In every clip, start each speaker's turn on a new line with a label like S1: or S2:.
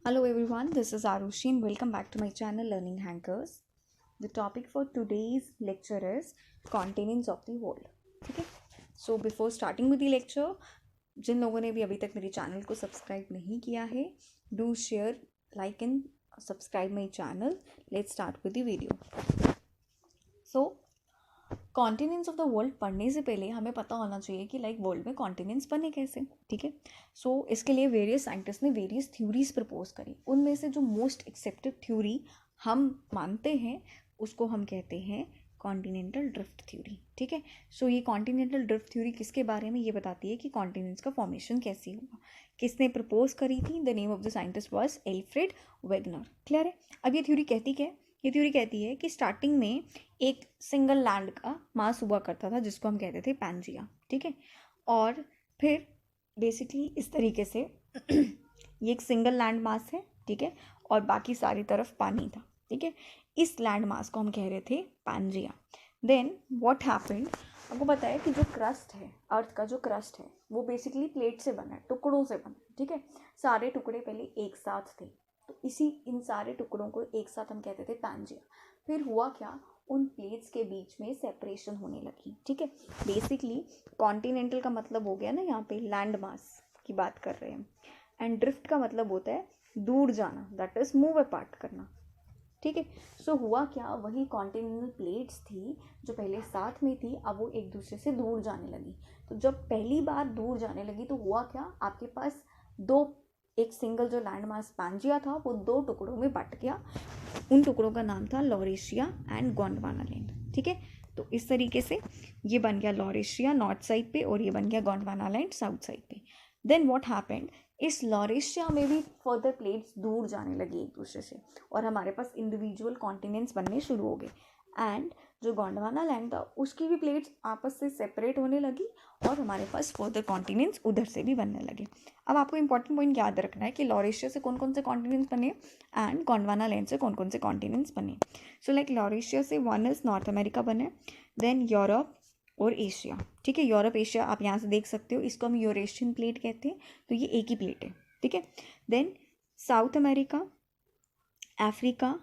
S1: Hello everyone, this is Arushi and welcome back to my channel Learning Hankers. The topic for today's lecture is continents of the world. ठीक है, so before starting with the lecture, जिन लोगों ने भी अभी तक मेरे channel को subscribe नहीं किया है, do share, like and subscribe my channel. Let's start with the video. So continents of the world पढ़ने से पहले हमें पता होना चाहिए कि लाइक वर्ल्ड में कॉन्टिनेंट्स बने कैसे. ठीक है, सो इसके लिए वेरियस साइंटिस्ट ने वेरियस थ्योरीज प्रपोज करी. उनमें से जो मोस्ट एक्सेप्टेड थ्योरी हम मानते हैं उसको हम कहते हैं कॉन्टिनेंटल ड्रिफ्ट थ्योरी. ठीक है, सो ये कॉन्टिनेंटल ड्रिफ्ट थ्योरी किसके बारे में ये बताती है कि कॉन्टिनेंट्स का फॉर्मेशन कैसे हुआ. किसने प्रपोज करी थी? The name of the scientist was Alfred Wegener. Clear है? अब ये थ्योरी कहती क्या है? ये थ्योरी कहती है कि स्टार्टिंग में एक सिंगल लैंड का मास हुआ करता था जिसको हम कहते थे पैंजिया. ठीक है, और फिर बेसिकली इस तरीके से ये एक सिंगल लैंड मास है. ठीक है, और बाकी सारी तरफ पानी था. ठीक है, इस लैंड मास को हम कह रहे थे पैंजिया. देन व्हाट हैपेंड, आपको पता है कि जो क्रस्ट है, अर्थ का जो क्रस्ट है वो बेसिकली प्लेट से बना है, टुकड़ों से बना है. ठीक है, सारे टुकड़े पहले एक साथ थे, तो इन सारे टुकड़ों को एक साथ हम कहते थे पैंजिया. फिर हुआ क्या, उन प्लेट्स के बीच में सेपरेशन होने लगी. ठीक है, बेसिकली कॉन्टिनेंटल का मतलब हो गया ना, यहाँ पे लैंड मास की बात कर रहे हैं, एंड ड्रिफ्ट का मतलब होता है दूर जाना, दैट इज मूव अपार्ट करना. ठीक है, सो हुआ क्या, वही कॉन्टिनेंटल प्लेट्स थी जो पहले साथ में थी, अब वो एक दूसरे से दूर जाने लगी. तो जब पहली बार दूर जाने लगी तो हुआ क्या, आपके पास एक सिंगल जो लैंड मास पैंजिया था वो दो टुकड़ों में बट गया. उन टुकड़ों का नाम था लॉरेशिया एंड गोंडवाना लैंड. ठीक है, तो इस तरीके से ये बन गया लॉरेशिया नॉर्थ साइड पे और ये बन गया गोंडवाना लैंड साउथ साइड पे. देन व्हाट हैपेंड, इस लॉरेशिया में भी फर्दर प्लेट्स दूर जाने लगी एक दूसरे से और हमारे पास इंडिविजुअल कॉन्टिनेंट्स बनने शुरू हो गए. एंड जो गोंडवाना लैंड था उसकी भी प्लेट्स आपस से सेपरेट होने लगी और हमारे पास फर्दर कॉन्टिनेंट्स उधर से भी बनने लगे. अब आपको इंपॉर्टेंट पॉइंट याद रखना है कि लॉरेशिया से कौन कौन से कॉन्टिनेंट्स बने एंड गोंडवाना लैंड से कौन कौन से कॉन्टिनेंट्स बने. सो लाइक लॉरेशिया से वन इज नॉर्थ अमेरिका बने, देन यूरोप और एशिया. ठीक है, यूरोप एशिया आप यहाँ से देख सकते हो, इसको हम यूरेशियन प्लेट कहते हैं, तो ये एक ही प्लेट है. ठीक है, then South America, Africa,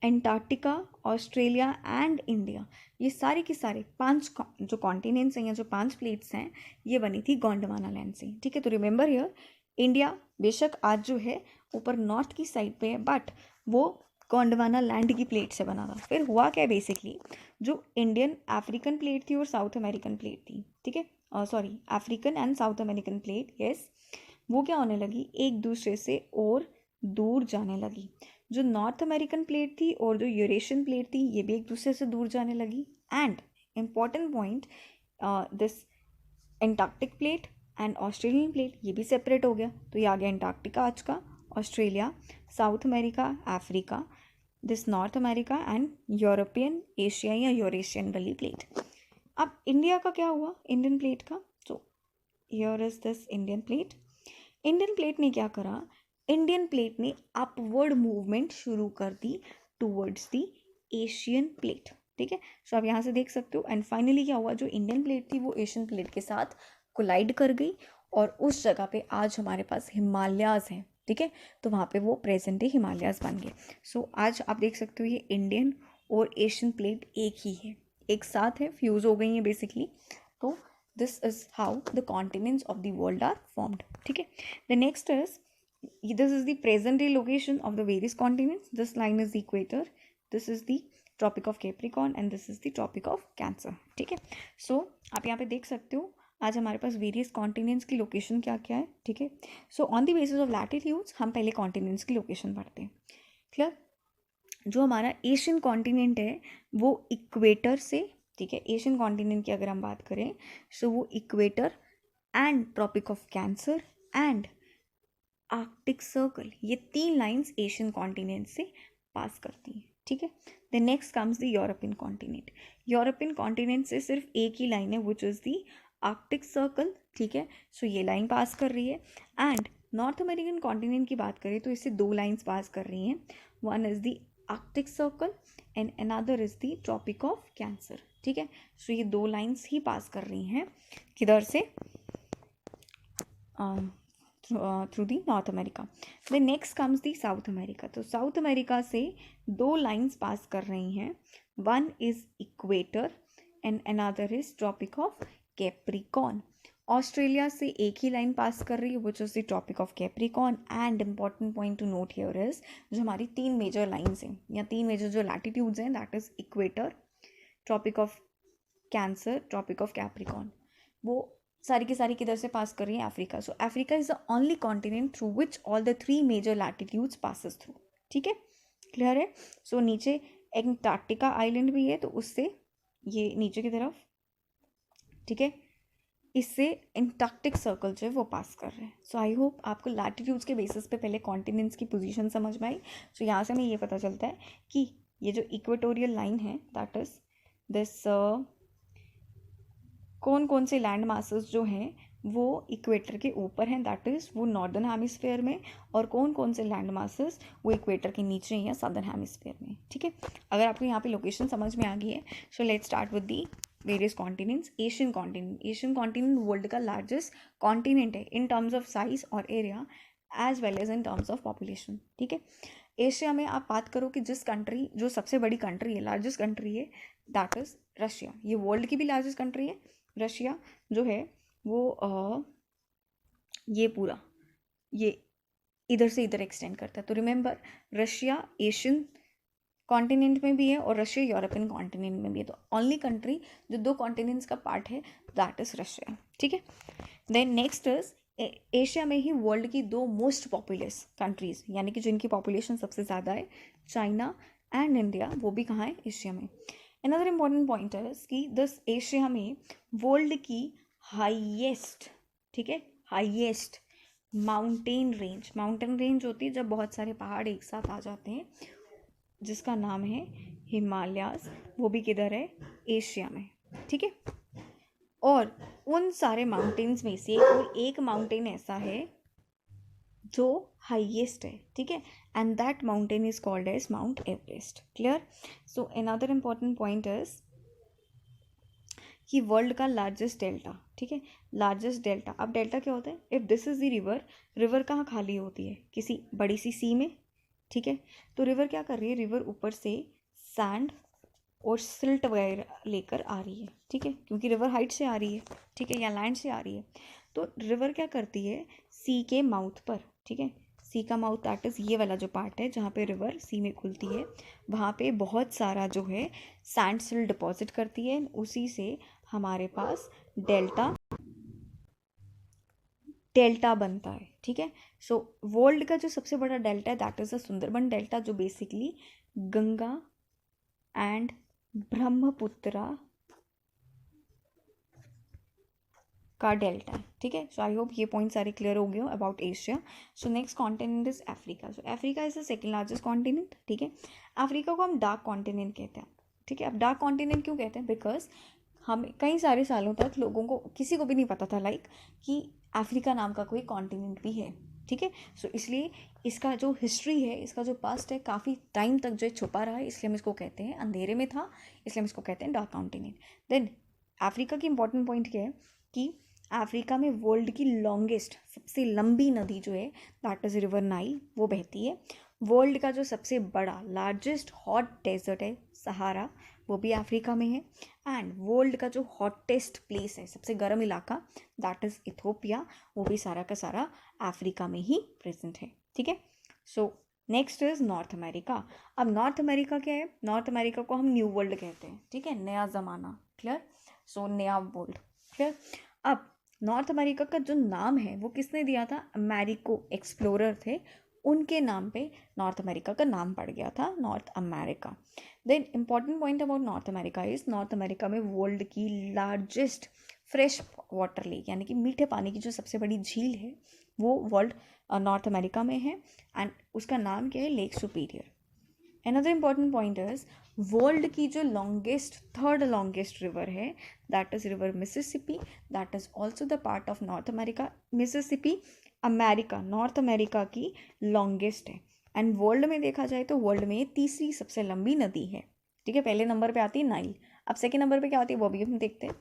S1: Antarctica, Australia and India, ये सारे के सारे पांच जो कॉन्टिनेंट्स हैं या जो पांच प्लेट्स हैं ये बनी थी गोंडवाना लैंड से. ठीक है, तो रिमेंबर हियर इंडिया बेशक आज जो है ऊपर नॉर्थ की साइड पे है, बट वो गोंडवाना लैंड की प्लेट से बना था. फिर हुआ क्या, बेसिकली जो इंडियन अफ्रीकन प्लेट थी और साउथ अमेरिकन प्लेट थी, ठीक है, sorry African and south American plate, yes, वो क्या होने लगी, एक दूसरे से और दूर जाने लगी. जो नॉर्थ अमेरिकन प्लेट थी और जो यूरेशियन प्लेट थी ये भी एक दूसरे से दूर जाने लगी. And important point, this Antarctic plate and Australian plate ये भी सेपरेट हो गया. तो ये आ गया एंटार्क्टिका आज का, Australia, south America, Africa, this north America and European Asia या यूरेशियन वाली प्लेट. अब इंडिया का क्या हुआ, इंडियन प्लेट का. So here is this Indian plate. Indian plate ने क्या करा, इंडियन प्लेट ने अपवर्ड मूवमेंट शुरू कर दी टूवर्ड्स द एशियन प्लेट. ठीक है, सो आप यहाँ से देख सकते हो. एंड फाइनली क्या हुआ, जो इंडियन प्लेट थी वो एशियन प्लेट के साथ कोलाइड कर गई और उस जगह पे आज हमारे पास हिमालयाज हैं. ठीक है, तो वहाँ पे वो प्रेजेंट डे हिमालयाज बन गए. सो आज आप देख सकते हो ये इंडियन और एशियन प्लेट एक ही है, एक साथ है, फ्यूज हो गई हैं बेसिकली. तो this is how the continents of the world are formed. ठीक है, the next is, this is the present day location of the various continents. This line is the equator, this is the tropic of Capricorn and this is the tropic of Cancer. ठीक है, सो आप यहाँ पे देख सकते हो आज हमारे पास वेरियस कॉन्टिनेंट्स की लोकेशन क्या क्या है. ठीक है, so on the basis of latitudes हम पहले कॉन्टिनेंट्स की लोकेशन पढ़ते हैं. क्लियर, जो हमारा एशियन कॉन्टिनेंट है वो इक्वेटर से, ठीक है, एशियन कॉन्टिनेंट की अगर हम बात करें सो वो equator and Tropic of Cancer and Arctic Circle, ये तीन लाइंस एशियन कॉन्टिनेंट से पास करती हैं. ठीक है, the next comes the European continent. European continent से सिर्फ एक ही लाइन है which is the Arctic circle. ठीक है, सो ये लाइन पास कर रही है. एंड नॉर्थ अमेरिकन कॉन्टिनेंट की बात करें तो इससे दो लाइंस पास कर रही हैं, one is the Arctic Circle and another is the Tropic of Cancer. ठीक है, सो ये दो लाइंस ही पास कर रही हैं किधर से, through the North America. Then next comes the South America. तो साउथ अमेरिका से 2 लाइन्स पास कर रही हैं, one is equator and another is Tropic of Capricorn. Australia से एक ही लाइन पास कर रही है which is the Tropic of Capricorn. And important point to note here is जो हमारी 3 मेजर लाइन्स हैं या 3 मेजर जो लैटिट्यूड्स हैं, that is equator, Tropic of Cancer, Tropic of Capricorn, वो सारी की सारी किधर से पास कर रही है? Africa. So Africa is the only continent through which all the 3 major latitudes passes through. ठीक है, क्लियर है? सो नीचे एंटार्क्टिका आइलैंड भी है, तो उससे ये नीचे की तरफ, ठीक है, इससे एंटार्क्टिक सर्कल जो है वो पास कर रहे हैं। सो आई होप आपको लैटिट्यूड्स के बेसिस पे पहले कॉन्टिनेंट्स की पोजीशन समझ में आई। सो यहाँ से हमें ये पता चलता है कि ये जो इक्वेटोरियल लाइन है, दैट इज दिस, कौन कौन से लैंड मासेस जो हैं वो इक्वेटर के ऊपर हैं, दैट इज़ वो नॉर्दर्न हेमिस्फीयर में, और कौन कौन से लैंड मासेस वो इक्वेटर के नीचे हैं या सदर्न हेमिस्फीयर में। ठीक है, अगर आपको यहाँ पे लोकेशन समझ में आ गई है, so let's start with the various continents. Asian continent, Asian continent world का लार्जेस्ट कॉन्टिनेंट है इन टर्म्स ऑफ साइज और area as well as in terms of population. ठीक है, एशिया में आप बात करो कि जिस कंट्री जो सबसे बड़ी कंट्री है, लार्जेस्ट कंट्री है, दैट इज़ रशिया। ये वर्ल्ड की भी लार्जेस्ट कंट्री है। रशिया जो है वो ये पूरा ये इधर से इधर एक्सटेंड करता है। तो रिमेंबर, रशिया एशियन कॉन्टिनेंट में भी है और रशिया यूरोपियन कॉन्टिनेंट में भी है। तो ओनली कंट्री जो 2 कॉन्टिनेंट्स का पार्ट है, दैट इज रशिया। ठीक है, देन नेक्स्ट इज एशिया में ही वर्ल्ड की 2 मोस्ट पॉपुलस कंट्रीज, यानी कि जिनकी पॉपुलेशन सबसे ज़्यादा है, चाइना एंड इंडिया, वो भी कहाँ है? एशिया में। अनदर इम्पॉर्टेंट पॉइंट है कि दिस एशिया में वर्ल्ड की हाईएस्ट, ठीक है, हाईएस्ट माउंटेन रेंज होती है जब बहुत सारे पहाड़ एक साथ आ जाते हैं, जिसका नाम है हिमालयाज। वो भी किधर है? एशिया में। ठीक है, और उन सारे माउंटेन्स में से कोई एक माउंटेन ऐसा है जो हाईएस्ट है। ठीक है, and that mountain is called as Mount Everest. Clear? So another important point is कि वर्ल्ड का लार्जेस्ट डेल्टा, ठीक है, लार्जेस्ट डेल्टा। अब डेल्टा क्या होता है? If this is the river, river कहाँ खाली होती है? किसी बड़ी सी सी में। ठीक है, तो रिवर क्या कर रही है? रिवर ऊपर से सैंड और सिल्ट वगैरह लेकर आ रही है। ठीक है, क्योंकि रिवर हाइट से आ रही है, ठीक है, या लैंड से आ रही है। तो रिवर क्या करती है? सी के माउथ पर, ठीक है, सी का माउथ दैट इज़ ये वाला जो पार्ट है जहाँ पे रिवर सी में खुलती है, वहाँ पे बहुत सारा जो है सैंड सिल्ट डिपॉजिट करती है। उसी से हमारे पास डेल्टा बनता है। ठीक है, सो वर्ल्ड का जो सबसे बड़ा डेल्टा है, that is the Sundarban delta, जो बेसिकली गंगा एंड ब्रह्मपुत्रा का डेल्टा है। ठीक है, सो आई होप ये पॉइंट सारे क्लियर हो गए हो about Asia. So next continent is Africa. So Africa is the second largest continent. ठीक है, अफ्रीका को हम डार्क कॉन्टिनेंट कहते हैं। ठीक है, अब डार्क कॉन्टिनेंट क्यों कहते हैं? बिकॉज हम कई सारे सालों तक लोगों को, किसी को भी नहीं पता था लाइक कि अफ्रीका नाम का कोई कॉन्टिनेंट भी है। ठीक है, सो इसलिए इसका जो हिस्ट्री है, इसका जो पास्ट है, काफ़ी टाइम तक जो छुपा रहा है, इसलिए हम इसको कहते हैं, अंधेरे में था, इसलिए हम इसको कहते हैं डार्क कॉन्टिनेंट। देन अफ्रीका की इंपॉर्टेंट पॉइंट क्या है कि अफ्रीका में वर्ल्ड की लॉन्गेस्ट, सबसे लंबी नदी जो है, दैट इज़ रिवर नाइल, वो बहती है। वर्ल्ड का जो सबसे बड़ा लार्जेस्ट हॉट डेजर्ट है, सहारा, वो भी अफ्रीका में है। एंड वर्ल्ड का जो हॉटेस्ट प्लेस है, सबसे गर्म इलाका, दैट इज़ इथोपिया, वो भी सारा का सारा अफ्रीका में ही प्रेजेंट है। ठीक है, सो नेक्स्ट इज नॉर्थ अमेरिका। अब नॉर्थ अमेरिका क्या है? नॉर्थ अमेरिका को हम न्यू वर्ल्ड कहते हैं। ठीक है, नया ज़माना। क्लियर? सो नया वर्ल्ड। क्लियर? अब नॉर्थ अमेरिका का जो नाम है वो किसने दिया था? अमेरिको एक्सप्लोरर थे, उनके नाम पे नॉर्थ अमेरिका का नाम पड़ गया था North America. Then important point about North America is, North America में वर्ल्ड की लार्जेस्ट फ्रेश वाटर लेक, यानी कि मीठे पानी की जो सबसे बड़ी झील है, वो वर्ल्ड नॉर्थ अमेरिका में है। एंड उसका नाम क्या है? Lake superior. Another important point is, world की जो लॉन्गेस्ट, थर्ड लॉन्गेस्ट रिवर है, that is river Mississippi, that is also the part of north America. Mississippi America, north America की लॉन्गेस्ट है। एंड वर्ल्ड में देखा जाए तो वर्ल्ड में तीसरी सबसे लंबी नदी है। ठीक है, पहले नंबर पे आती है नाइल, अब सेकेंड नंबर पे क्या आती है वो भी हम देखते हैं।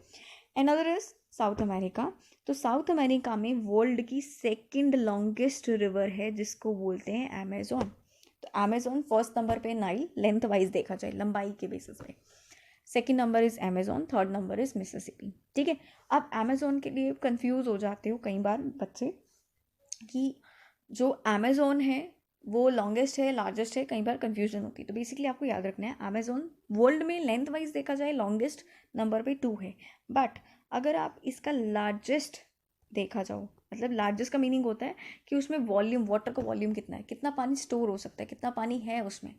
S1: Another is south America. तो साउथ अमेरिका में वर्ल्ड की सेकंड लॉन्गेस्ट रिवर है जिसको बोलते हैं अमेजोन। तो अमेजोन फर्स्ट नंबर पे, नाइल लेंथ वाइज देखा जाए लंबाई के बेसिस पे, second number is Amazon, third number is Mississippi. ठीक है, अब अमेजोन के लिए कंफ्यूज हो जाते हो कई बार बच्चे कि जो अमेजोन है वो लॉन्गेस्ट है, लार्जेस्ट है, कई बार कंफ्यूजन होती है। तो बेसिकली आपको याद रखना है अमेजोन वर्ल्ड में लेंथ वाइज देखा जाए लॉन्गेस्ट नंबर पे 2 है, बट अगर आप इसका लार्जेस्ट देखा जाओ, मतलब लार्जेस्ट का मीनिंग होता है कि उसमें वॉल्यूम, वाटर का वॉल्यूम कितना है, कितना पानी स्टोर हो सकता है, कितना पानी है उसमें।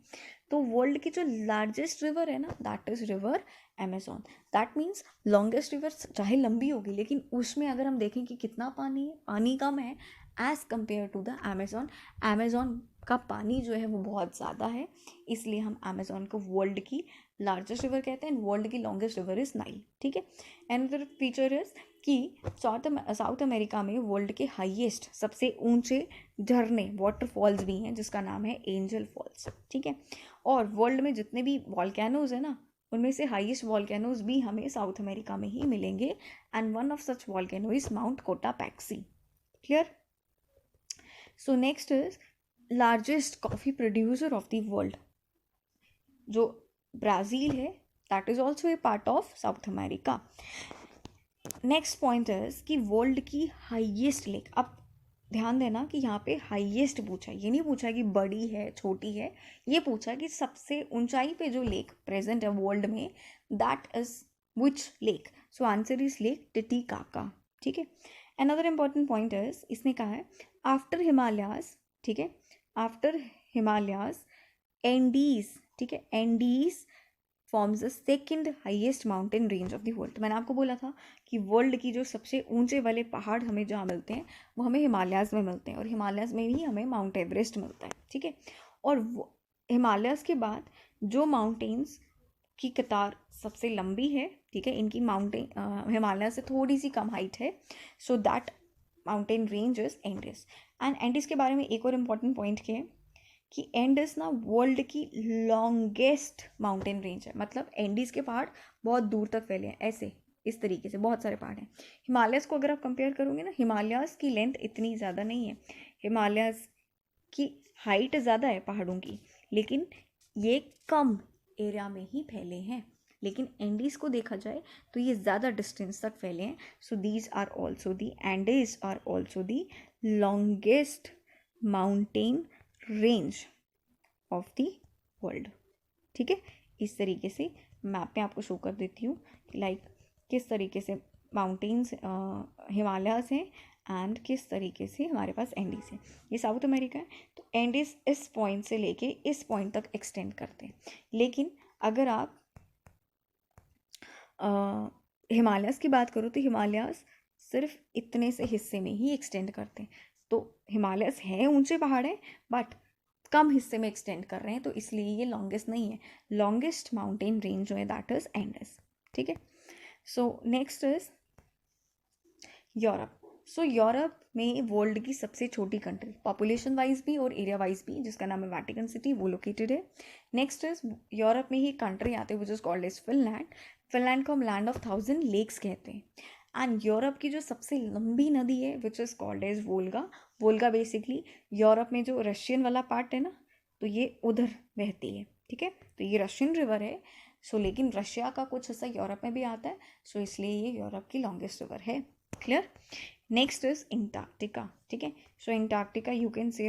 S1: तो वर्ल्ड की जो लार्जेस्ट रिवर है ना, that is river Amazon. That means longest river चाहे लंबी होगी लेकिन उसमें अगर हम देखें कि कितना पानी है, पानी कम है as compare to the Amazon. Amazon का पानी जो है वो बहुत ज़्यादा है, इसलिए हम अमेजोन को वर्ल्ड की लार्जेस्ट रिवर कहते हैं। वर्ल्ड की लॉन्गेस्ट रिवर इज नाइल। ठीक है, अनदर फीचर इज कि साउथ अमेरिका में वर्ल्ड के हाईएस्ट, सबसे ऊंचे झरने, वाटरफॉल्स भी हैं जिसका नाम है एंजल फॉल्स। ठीक है, और वर्ल्ड में जितने भी वॉल्केनोज है ना, उनमें से हाईएस्ट वॉल्केनोज भी हमें साउथ अमेरिका में ही मिलेंगे, and one of such volcano is mount Cotopaxi. Clear? So next is largest coffee producer of the world, जो ब्राज़ील है, that is also a part of South America. Next point is कि world की highest lake. अब ध्यान देना कि यहाँ पे हाईएस्ट पूछा है, ये नहीं पूछा कि बड़ी है छोटी है, ये पूछा कि सबसे ऊंचाई पे जो लेक प्रेजेंट है वर्ल्ड में, that is which lake. So answer is lake Titicaca. ठीक है, अनदर इंपॉर्टेंट पॉइंट इज, इसने कहा है आफ्टर हिमालयाज, ठीक है, आफ्टर हिमालयाज एंडीज, ठीक है, Andes forms the second highest mountain range of the world. मैंने आपको बोला था कि वर्ल्ड की जो सबसे ऊंचे वाले पहाड़ हमें जहाँ मिलते हैं वो हमें हिमालयाज में मिलते हैं, और हिमालयाज में ही हमें माउंट एवरेस्ट मिलता है। ठीक है, और हिमालयाज के बाद जो माउंटेन्स की कतार सबसे लंबी है, ठीक है, इनकी माउंटेन हिमालय से थोड़ी सी कम हाइट है, so that mountain range is Andes. And Andes के बारे में एक और इम्पॉर्टेंट पॉइंट क्या है कि एंडीज ना वर्ल्ड की लॉन्गेस्ट माउंटेन रेंज है। मतलब एंडीज के पहाड़ बहुत दूर तक फैले हैं, ऐसे इस तरीके से बहुत सारे पहाड़ हैं। हिमालयस को अगर आप कंपेयर करोगे ना, हिमालयास की लेंथ इतनी ज़्यादा नहीं है, हिमालयास की हाइट ज़्यादा है पहाड़ों की, लेकिन ये कम एरिया में ही फैले हैं। लेकिन एंडीज को देखा जाए तो ये ज़्यादा डिस्टेंस तक फैले हैं। So these are also the Andes are also the longest mountain range of the world. ठीक है, इस तरीके से मैप में आपको शो कर देती हूँ कि लाइक किस तरीके से माउंटेन्स हिमालयास हैं एंड किस तरीके से हमारे पास एंडीज है। ये साउथ अमेरिका है, तो एंडीज इस पॉइंट से लेके इस पॉइंट तक एक्सटेंड करते हैं। लेकिन अगर आप हिमालयास की बात करो तो हिमालयास सिर्फ इतने से हिस्से में ही एक्सटेंड करते हैं। तो हिमालयस हैं, ऊंचे पहाड़ हैं, बट कम हिस्से में एक्सटेंड कर रहे हैं, तो इसलिए ये लॉन्गेस्ट नहीं है। लॉन्गेस्ट माउंटेन रेंज जो है दैट इज एंडीज। ठीक है, सो next is Europe. So Europe में वर्ल्ड की सबसे छोटी कंट्री, पॉपुलेशन वाइज भी और एरिया वाइज भी, जिसका नाम है वेटिकन सिटी, वो लोकेटेड है। नेक्स्ट इज यूरोप में ही कंट्री आते हैं which is called as Finland. Finland को हम लैंड ऑफ 1000 लेक्स कहते हैं। एंड यूरोप की जो सबसे लंबी नदी है which is called as Volga. Volga basically Europe में जो रशियन वाला पार्ट है ना, तो ये उधर बहती है। ठीक है, तो ये रशियन रिवर है। सो लेकिन रशिया का कुछ हिस्सा यूरोप में भी आता है, सो इसलिए ये यूरोप की लॉन्गेस्ट रिवर है। क्लियर? Next is Antarctica. ठीक है, so Antarctica you can see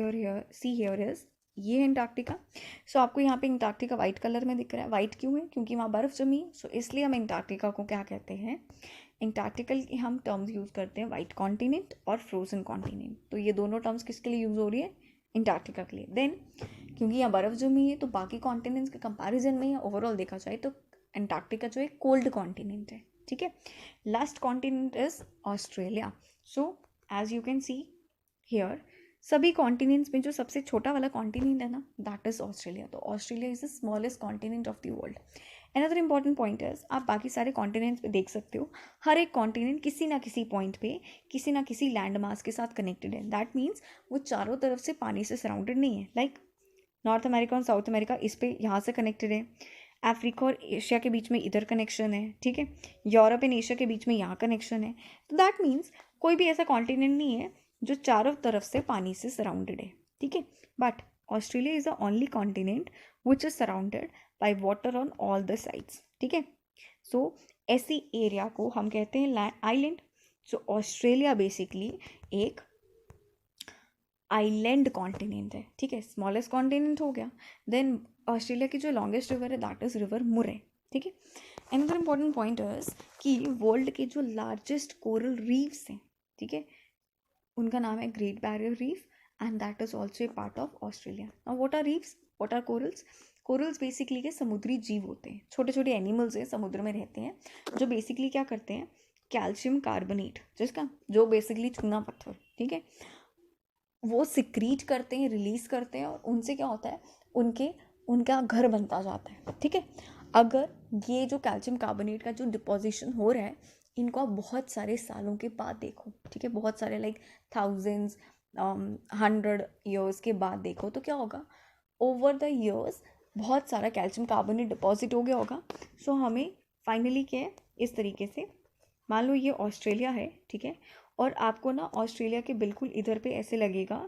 S1: here is, ये है एंटार्क्टिका। सो आपको यहाँ पे एंटार्क्टिका वाइट कलर में दिख रहा है। वाइट क्यों है? क्योंकि वहाँ बर्फ़ जमी है, सो इसलिए हम एंटार्क्टिका को क्या कहते हैं, एंटार्क्टिकल की हम टर्म्स यूज़ करते हैं वाइट कॉन्टिनेंट और फ्रोजन कॉन्टिनेंट। तो ये दोनों टर्म्स किसके लिए यूज़ हो रही है? एंटार्क्टिका के लिए। देन क्योंकि यहाँ बर्फ़ जमी है तो बाकी कॉन्टिनेंट्स के कंपैरिजन में या ओवरऑल देखा जाए तो एंटार्क्टिका जो है कोल्ड कॉन्टिनेंट है। ठीक है, last continent is Australia. So as you can see here, सभी कॉन्टिनेंट्स में जो सबसे छोटा वाला कॉन्टिनेंट है ना, दैट इज ऑस्ट्रेलिया। तो Australia is the smallest continent of the world. Another important point है, आप बाकी सारे कॉन्टिनेंट्स पे देख सकते हो, हर एक कॉन्टिनेंट किसी ना किसी पॉइंट पे किसी ना किसी लैंड मास के साथ कनेक्टेड है। दैट मीन्स वो चारों तरफ से पानी से सराउंडेड नहीं है। लाइक नॉर्थ अमेरिका और साउथ अमेरिका इस पे यहाँ से कनेक्टेड है, अफ्रीका और एशिया के बीच में इधर कनेक्शन है, ठीक है, यूरोप एंड एशिया के बीच में यहाँ कनेक्शन है। तो दैट मीन्स कोई भी ऐसा कॉन्टिनेंट नहीं है जो चारों तरफ से पानी से सराउंडेड है, ठीक है। But Australia is the only continent which is surrounded by water on all the sides, ठीक है। सो ऐसी एरिया को हम कहते हैं आइलैंड। सो ऑस्ट्रेलिया बेसिकली एक आइलैंड कॉन्टिनेंट है, ठीक है, स्मॉलेस्ट कॉन्टिनेंट हो गया। देन ऑस्ट्रेलिया की जो लॉन्गेस्ट रिवर है दैट इज रिवर मुरे, ठीक है। अनदर इम्पॉर्टेंट पॉइंट इज कि वर्ल्ड के जो लार्जेस्ट कोरल रीफ्स हैं, ठीक है, उनका नाम है Great Barrier Reef and that is also a part of Australia. Now what are reefs, what are corals? Corals basically के समुद्री जीव होते हैं, छोटे छोटे एनिमल्स हैं, समुद्र में रहते हैं, जो बेसिकली क्या करते हैं, कैल्शियम कार्बोनेट, जिसका जो बेसिकली चूना पत्थर, ठीक है, वो सिक्रीट करते हैं, रिलीज करते हैं, और उनसे क्या होता है, उनका घर बनता जाता है, ठीक है। अगर ये जो कैल्शियम कार्बोनेट का जो डिपोजिशन हो रहा है, इनको आप बहुत सारे सालों के बाद देखो, ठीक है, बहुत सारे लाइक थाउजेंड्स 100 ईयर्स के बाद देखो, तो क्या होगा, ओवर द ईयर्स बहुत सारा कैल्शियम कार्बोनेट डिपॉजिट हो गया होगा। सो हमें फाइनली क्या है, इस तरीके से मान लो ये ऑस्ट्रेलिया है, ठीक है, और आपको ना ऑस्ट्रेलिया के बिल्कुल इधर पे ऐसे लगेगा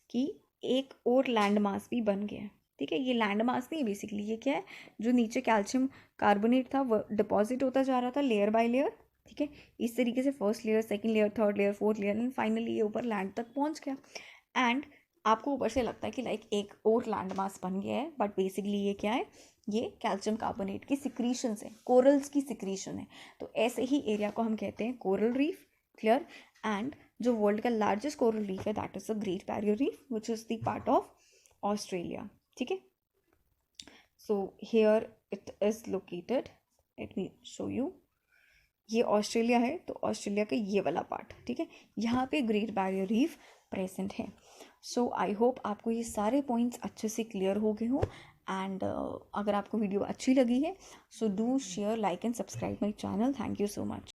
S1: कि एक और लैंड मास भी बन गया है, ठीक है। ये लैंड मास नहीं, बेसिकली ये क्या है, जो नीचे कैल्शियम कार्बोनेट था वो डिपॉजिट होता जा रहा था लेयर बाय लेयर, ठीक है, इस तरीके से first layer, second layer, third layer, fourth layer, and finally ये ऊपर लैंड तक पहुंच गया। एंड आपको ऊपर से लगता है कि लाइक एक और लैंड मास बन गया है, बट बेसिकली ये क्या है, ये कैल्शियम कार्बोनेट की सिक्रीशंस है, कोरल्स की सिक्रीशन है। तो ऐसे ही एरिया को हम कहते हैं कोरल रीफ, क्लियर। एंड जो वर्ल्ड का लार्जेस्ट कोरल रीफ है that is the great Barrier reef which is the part of Australia, ठीक है। So here it is located, let me show you, ये ऑस्ट्रेलिया है, तो ऑस्ट्रेलिया का ये वाला पार्ट, ठीक है, यहाँ पे ग्रेट बैरियर रीफ प्रेजेंट है। सो आई होप आपको ये सारे पॉइंट्स अच्छे से क्लियर हो गए हो। एंड अगर आपको वीडियो अच्छी लगी है, so do share, like and subscribe my channel. Thank you so much.